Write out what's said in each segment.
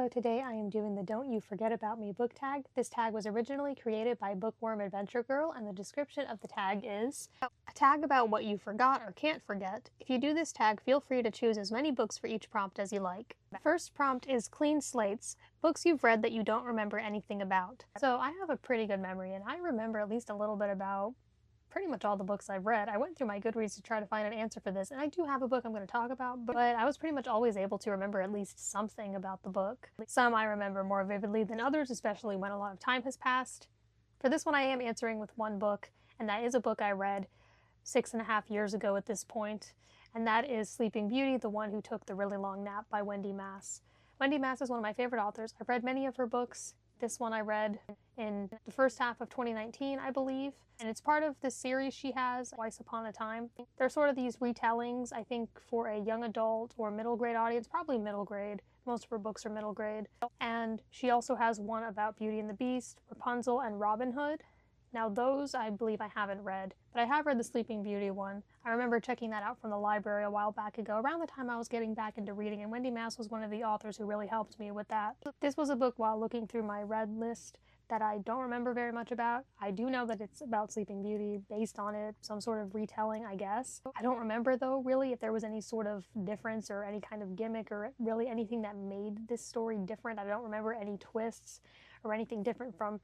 Hello, today I am doing the Don't You Forget About Me book tag. This tag was originally created by Bookworm Adventure Girl, and the description of the tag is a tag about what you forgot or can't forget. If you do this tag, feel free to choose as many books for each prompt as you like. The first prompt is clean slates, books you've read that you don't remember anything about. So I have a pretty good memory, and I remember at least a little bit about pretty much all the books I've read. I went through my Goodreads to try to find an answer for this, and I do have a book I'm going to talk about, but I was pretty much always able to remember at least something about the book. Some I remember more vividly than others, especially when a lot of time has passed. For this one, I am answering with one book, and that is a book I read 6.5 years ago at this point, and that is Sleeping Beauty, The One Who Took the Really Long Nap by Wendy Mass. Wendy Mass is one of my favorite authors. I've read many of her books. This one I read in the first half of 2019, I believe, and it's part of this series she has, Once Upon a Time. They're sort of these retellings, I think, for a young adult or middle grade audience, probably middle grade. Most of her books are middle grade. And she also has one about Beauty and the Beast, Rapunzel, and Robin Hood. Now those I believe I haven't read, but I have read the Sleeping Beauty one. I remember checking that out from the library a while back ago, around the time I was getting back into reading, and Wendy Mass was one of the authors who really helped me with that. This was a book, while looking through my read list, that I don't remember very much about. I do know that it's about Sleeping Beauty, based on it, some sort of retelling, I guess. I don't remember, though, really, if there was any sort of difference or any kind of gimmick or really anything that made this story different. I don't remember any twists or anything different from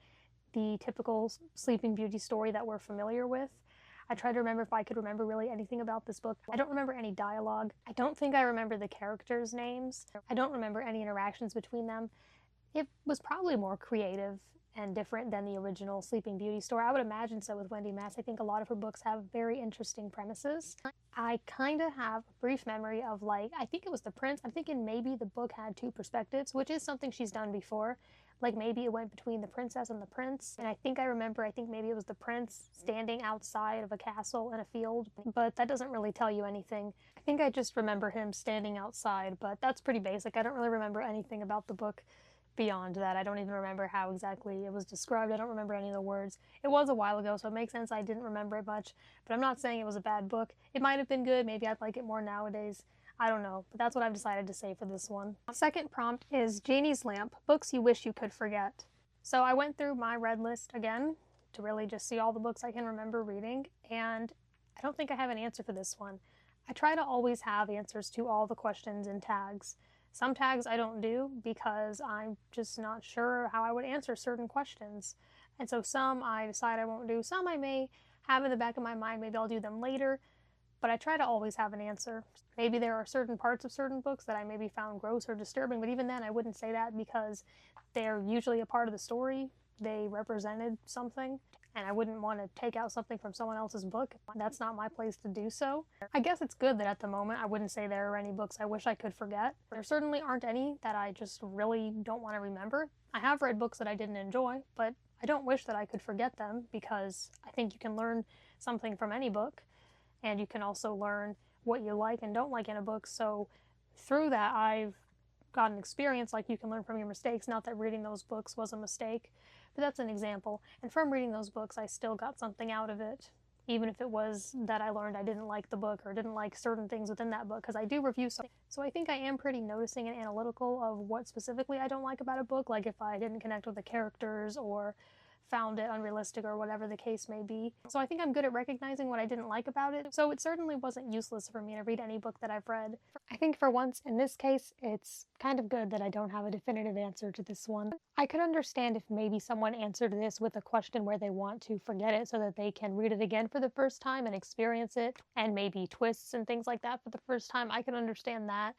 the typical Sleeping Beauty story that we're familiar with. I tried to remember if I could remember really anything about this book. I don't remember any dialogue. I don't think I remember the characters' names. I don't remember any interactions between them. It was probably more creative and different than the original Sleeping Beauty story. I would imagine so with Wendy Mass. I think a lot of her books have very interesting premises. I kind of have a brief memory of, like, I think it was The Prince. I'm thinking maybe the book had two perspectives, which is something she's done before. Like, maybe it went between the princess and the prince. And I think maybe it was the prince standing outside of a castle in a field, but that doesn't really tell you anything. I think I just remember him standing outside, but that's pretty basic. I don't really remember anything about the book beyond that. I don't even remember how exactly it was described. I don't remember any of the words. It was a while ago, so it makes sense I didn't remember it much, but I'm not saying it was a bad book. It might have been good. Maybe I'd like it more nowadays. I don't know, but that's what I've decided to say for this one. Second prompt is Genie's Lamp, books you wish you could forget. So I went through my read list again to really just see all the books I can remember reading, and I don't think I have an answer for this one. I try to always have answers to all the questions in tags. Some tags I don't do because I'm just not sure how I would answer certain questions. And so some I decide I won't do, some I may have in the back of my mind, maybe I'll do them later. But I try to always have an answer. Maybe there are certain parts of certain books that I maybe found gross or disturbing, but even then I wouldn't say that because they're usually a part of the story. They represented something, and I wouldn't want to take out something from someone else's book. That's not my place to do so. I guess it's good that at the moment I wouldn't say there are any books I wish I could forget. There certainly aren't any that I just really don't want to remember. I have read books that I didn't enjoy, but I don't wish that I could forget them because I think you can learn something from any book. And you can also learn what you like and don't like in a book. So through that, I've gotten experience, like you can learn from your mistakes. Not that reading those books was a mistake, but that's an example. And from reading those books, I still got something out of it, even if it was that I learned I didn't like the book or didn't like certain things within that book, because I do review something. So I think I am pretty noticing and analytical of what specifically I don't like about a book, like if I didn't connect with the characters or found it unrealistic or whatever the case may be. So I think I'm good at recognizing what I didn't like about it. So it certainly wasn't useless for me to read any book that I've read. I think for once in this case, it's kind of good that I don't have a definitive answer to this one. I could understand if maybe someone answered this with a question where they want to forget it so that they can read it again for the first time and experience it, and maybe twists and things like that for the first time. I can understand that.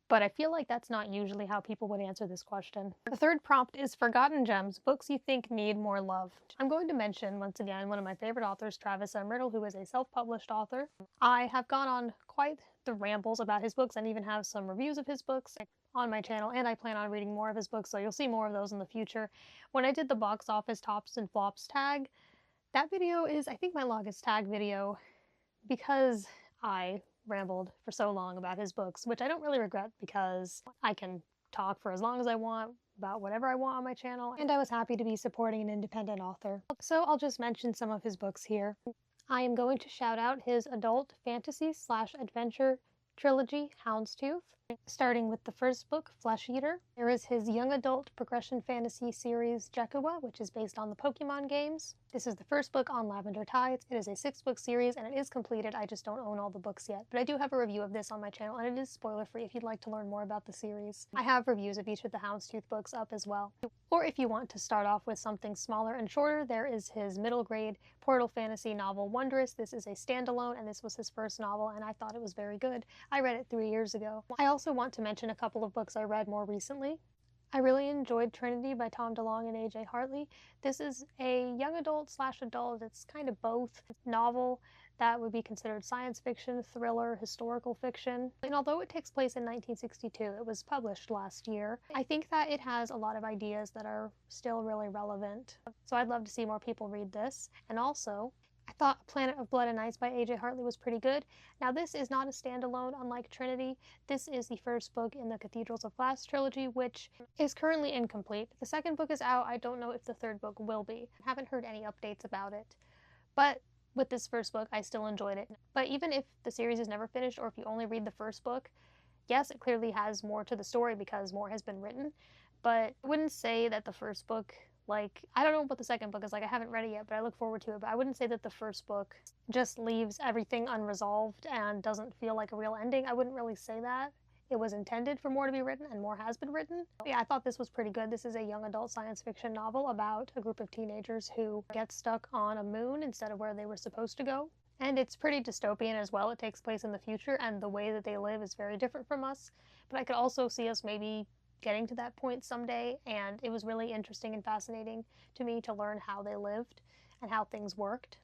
But I feel like that's not usually how people would answer this question. The third prompt is Forgotten Gems, books you think need more love. I'm going to mention, once again, one of my favorite authors, Travis M. Riddle, who is a self-published author. I have gone on quite the rambles about his books and even have some reviews of his books on my channel, and I plan on reading more of his books, so you'll see more of those in the future. When I did the box office tops and flops tag, that video is, I think, my longest tag video because I rambled for so long about his books, which I don't really regret because I can talk for as long as I want about whatever I want on my channel, and I was happy to be supporting an independent author. So I'll just mention some of his books here. I am going to shout out his adult fantasy/adventure trilogy, Houndstooth. Starting with the first book, Flesh Eater. There is his young adult progression fantasy series, Jekua, which is based on the Pokemon games. This is the first book on Lavender Tides. It is a 6-book series and it is completed. I just don't own all the books yet. But I do have a review of this on my channel and it is spoiler-free if you'd like to learn more about the series. I have reviews of each of the Houndstooth books up as well. Or if you want to start off with something smaller and shorter, there is his middle grade portal fantasy novel, Wondrous. This is a standalone and this was his first novel and I thought it was very good. I read it 3 years ago. I also want to mention a couple of books I read more recently. I really enjoyed Trinity by Tom DeLonge and A.J. Hartley. This is a young adult/adult, it's kind of both, novel that would be considered science fiction, thriller, historical fiction. And although it takes place in 1962, it was published last year, I think that it has a lot of ideas that are still really relevant. So I'd love to see more people read this. And also, I thought Planet of Blood and Ice by A.J. Hartley was pretty good. Now this is not a standalone, unlike Trinity. This is the first book in the Cathedrals of Glass trilogy, which is currently incomplete. The second book is out. I don't know if the third book will be. I haven't heard any updates about it. But with this first book, I still enjoyed it. But even if the series is never finished, or if you only read the first book, yes, it clearly has more to the story because more has been written. But I wouldn't say that the first book, I don't know what the second book is like. I haven't read it yet, but I look forward to it. But I wouldn't say that the first book just leaves everything unresolved and doesn't feel like a real ending. I wouldn't really say that. It was intended for more to be written, and more has been written. Yeah, I thought this was pretty good. This is a young adult science fiction novel about a group of teenagers who get stuck on a moon instead of where they were supposed to go. And it's pretty dystopian as well. It takes place in the future, and the way that they live is very different from us. But I could also see us maybe getting to that point someday, and it was really interesting and fascinating to me to learn how they lived and how things worked.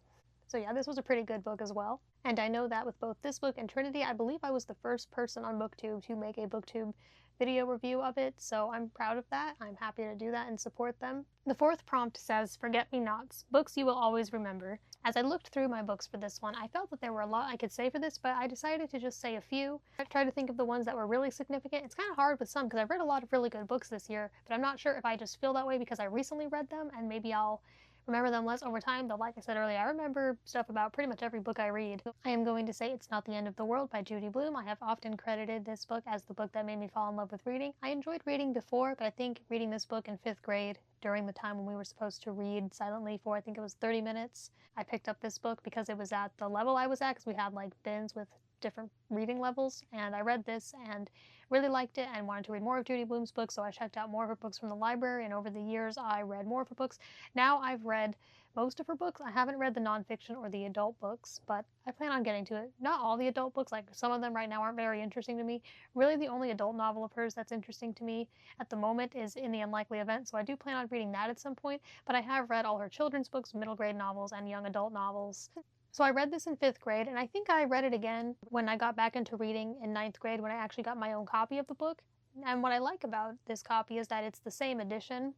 So yeah, this was a pretty good book as well. And I know that with both this book and Trinity, I believe I was the first person on BookTube to make a BookTube video review of it, so I'm proud of that. I'm happy to do that and support them. The fourth prompt says, Forget-Me-Nots, books you will always remember. As I looked through my books for this one, I felt that there were a lot I could say for this, but I decided to just say a few. I tried to think of the ones that were really significant. It's kind of hard with some because I've read a lot of really good books this year, but I'm not sure if I just feel that way because I recently read them and maybe I'll remember them less over time, though like I said earlier, I remember stuff about pretty much every book I read. I am going to say It's Not the End of the World by Judy Blume. I have often credited this book as the book that made me fall in love with reading. I enjoyed reading before, but I think reading this book in 5th grade during the time when we were supposed to read silently for, I think it was 30 minutes, I picked up this book because it was at the level I was at, because we had like bins with different reading levels, and I read this and really liked it and wanted to read more of Judy Blume's books, so I checked out more of her books from the library, and over the years I read more of her books. Now I've read most of her books. I haven't read the nonfiction or the adult books, but I plan on getting to it. Not all the adult books, like some of them right now aren't very interesting to me. Really the only adult novel of hers that's interesting to me at the moment is In the Unlikely Event, so I do plan on reading that at some point, but I have read all her children's books, middle grade novels, and young adult novels. So I read this in 5th grade, and I think I read it again when I got back into reading in 9th grade when I actually got my own copy of the book. And what I like about this copy is that it's the same edition,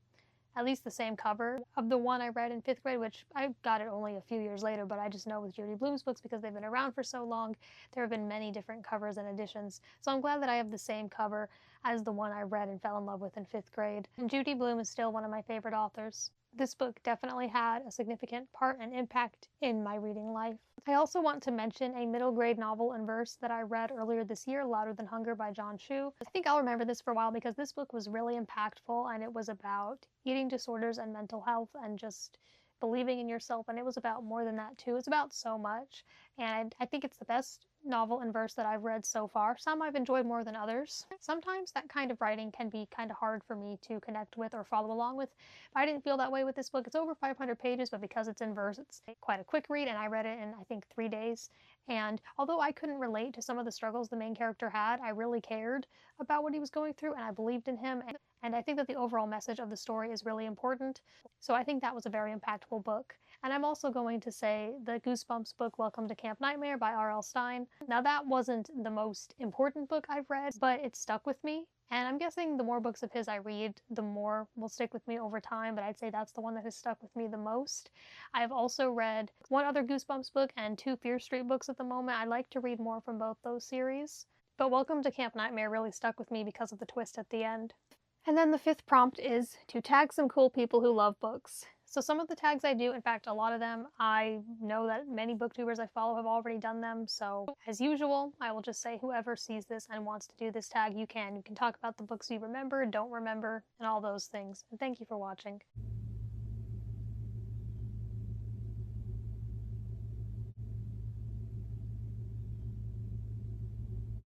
at least the same cover of the one I read in 5th grade, which I got it only a few years later, but I just know with Judy Blume's books, because they've been around for so long, there have been many different covers and editions. So I'm glad that I have the same cover as the one I read and fell in love with in 5th grade. And Judy Blume is still one of my favorite authors. This book definitely had a significant part and impact in my reading life. I also want to mention a middle grade novel in verse that I read earlier this year, Louder Than Hunger by John Chu. I think I'll remember this for a while because this book was really impactful, and it was about eating disorders and mental health and just believing in yourself, and it was about more than that too. It's about so much, and I think it's the best novel in verse that I've read so far. Some I've enjoyed more than others. Sometimes that kind of writing can be kind of hard for me to connect with or follow along with, but I didn't feel that way with this book. It's over 500 pages, but because it's in verse, it's quite a quick read, and I read it in, I think, 3 days. And although I couldn't relate to some of the struggles the main character had, I really cared about what he was going through, and I believed in him, and I think that the overall message of the story is really important. So I think that was a very impactful book. And I'm also going to say the Goosebumps book, Welcome to Camp Nightmare by R.L. Stine. Now that wasn't the most important book I've read, but it stuck with me. And I'm guessing the more books of his I read, the more will stick with me over time, but I'd say that's the one that has stuck with me the most. I've also read one other Goosebumps book and 2 Fear Street books at the moment. I'd like to read more from both those series. But Welcome to Camp Nightmare really stuck with me because of the twist at the end. And then the 5th prompt is to tag some cool people who love books. So some of the tags I do, in fact, a lot of them, I know that many booktubers I follow have already done them. So as usual, I will just say whoever sees this and wants to do this tag, you can. You can talk about the books you remember, don't remember, and all those things. And thank you for watching.